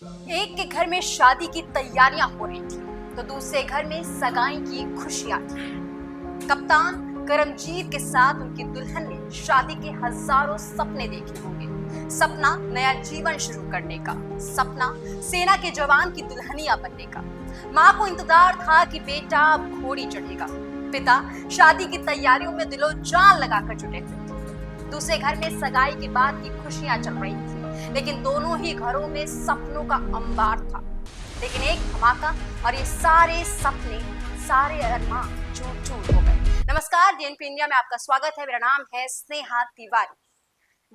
एक के घर में शादी की तैयारियां हो रही थी तो दूसरे घर में सगाई की खुशियां थी। कप्तान करमजीत के साथ उनकी दुल्हन ने शादी के हजारों सपने देखे होंगे। सपना नया जीवन शुरू करने का, सपना सेना के जवान की दुल्हनिया बनने का। माँ को इंतजार था कि बेटा अब घोड़ी चढ़ेगा। पिता शादी की तैयारियों में दिलो जान लगाकर जुटे हुए थे। दूसरे घर में सगाई के बाद की खुशियां चल रही थी, लेकिन दोनों ही घरों में सपनों का अंबार था। लेकिन एक धमाका और ये सारे सपने, सारे अरमान चूर चूर हो गए। नमस्कार, जेएनपी इंडिया में आपका स्वागत है। मेरा नाम है स्नेहा तिवारी।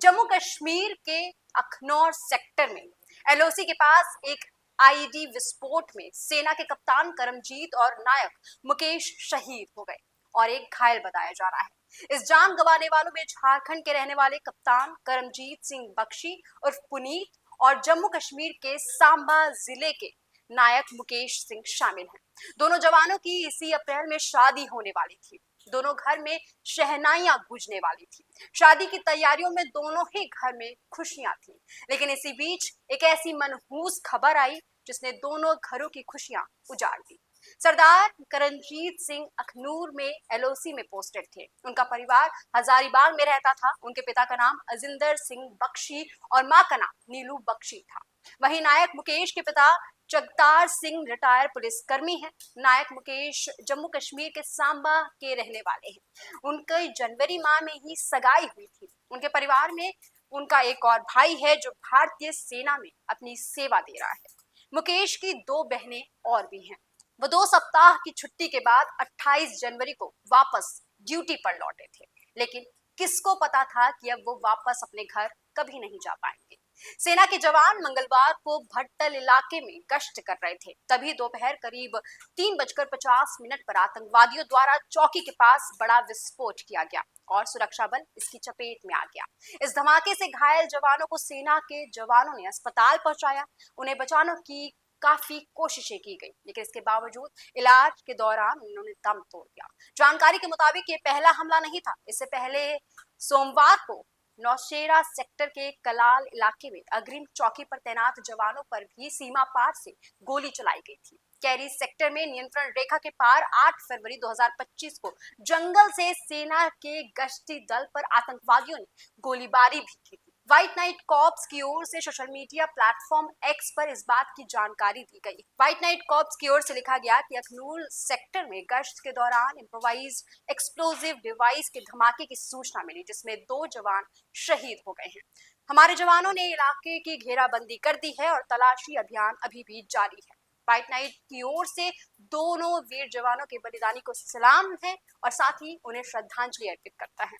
जम्मू कश्मीर के अखनौर सेक्टर में एलओसी के पास एक आईईडी विस्फोट में सेना के कप्तान करमजीत और नायक मुकेश शहीद हो गए और एक घायल बताया जा रहा है। इस जान गंवाने वालों में झारखंड के रहने वाले कप्तान करमजीत सिंह बख्शी उर्फ पुनीत और जम्मू कश्मीर के सांबा जिले के नायक मुकेश सिंह शामिल हैं। दोनों जवानों की इसी अप्रैल में शादी होने वाली थी। दोनों घर में शहनाइयां गूंजने वाली थी। शादी की तैयारियों में दोनों ही घर में खुशियां थी। लेकिन इसी बीच एक ऐसी मनहूस खबर आई जिसने दोनों घरों की खुशियां उजाड़ दी। सरदार करमजीत सिंह अखनूर में एलओसी में पोस्टेड थे। उनका परिवार हजारीबाग में रहता था। उनके पिता का नाम अजिंदर सिंह बख्शी और मां का नाम नीलू बख्शी था। वहीं नायक मुकेश के पिता जगतार सिंह रिटायर पुलिसकर्मी हैं। नायक मुकेश जम्मू कश्मीर के सांबा के रहने वाले हैं। उनके जनवरी माह में ही सगाई हुई थी। उनके परिवार में उनका एक और भाई है जो भारतीय सेना में अपनी सेवा दे रहा है। मुकेश की दो बहनें और भी हैं। वो 2 सप्ताह की छुट्टी के बाद 28 जनवरी को वापस ड्यूटी पर लौटे थे। लेकिन किसको पता था कि अब वो वापस अपने घर कभी नहीं जा पाएंगे। सेना के जवान मंगलवार को भट्टल इलाके में गश्त कर रहे थे। तभी दोपहर करीब 3:50 पर आतंकवादियों द्वारा चौकी के पास बड़ा विस्फोट किया गया और सुरक्षा बल इसकी चपेट में आ गया। इस धमाके से घायल जवानों को सेना के जवानों ने अस्पताल पहुंचाया। उन्हें बचाने की काफी कोशिशें की गई, लेकिन इसके बावजूद इलाज के दौरान उन्होंने दम तोड़ दिया। जानकारी के मुताबिक ये पहला हमला नहीं था। इससे पहले सोमवार को नौशेरा सेक्टर के कलाल इलाके में अग्रिम चौकी पर तैनात जवानों पर भी सीमा पार से गोली चलाई गई थी। कैरी सेक्टर में नियंत्रण रेखा के पार 8 फरवरी 2025 को जंगल से सेना के गश्ती दल पर आतंकवादियों ने गोलीबारी भी की थी। व्हाइट नाइट कॉर्प्स की ओर से सोशल मीडिया प्लेटफॉर्म एक्स पर इस बात की जानकारी दी गई। व्हाइट नाइट कॉर्प्स की ओर से लिखा गया कि अखनूर सेक्टर में गश्त के दौरान इम्प्रोवाइज एक्सप्लोजिव डिवाइस के धमाके की सूचना मिली, जिसमें 2 जवान शहीद हो गए हैं। हमारे जवानों ने इलाके की घेराबंदी कर दी है और तलाशी अभियान अभी भी जारी है। व्हाइट नाइट की ओर से दोनों वीर जवानों के बलिदानी को सलाम है और साथ ही उन्हें श्रद्धांजलि अर्पित करता है।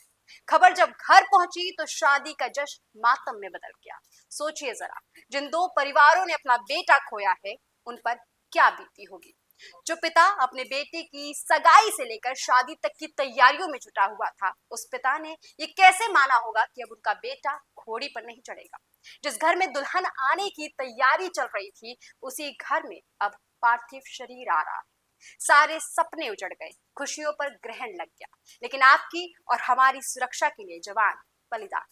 खबर जब घर पहुंची तो शादी का जश्न मातम में बदल गया। सोचिए जरा, जिन 2 परिवारों ने अपना बेटा खोया है उन पर क्या बीती होगी। जो पिता अपने बेटे की सगाई से लेकर शादी तक की तैयारियों में जुटा हुआ था, उस पिता ने ये कैसे माना होगा कि अब उनका बेटा घोड़ी पर नहीं चढ़ेगा। जिस घर में दुल्हन आने की तैयारी चल रही थी, उसी घर में अब पार्थिव शरीर आ रहा है। सारे सपने उजड़ गए, खुशियों पर ग्रहण लग गया। लेकिन आपकी और हमारी सुरक्षा के लिए जवान बलिदान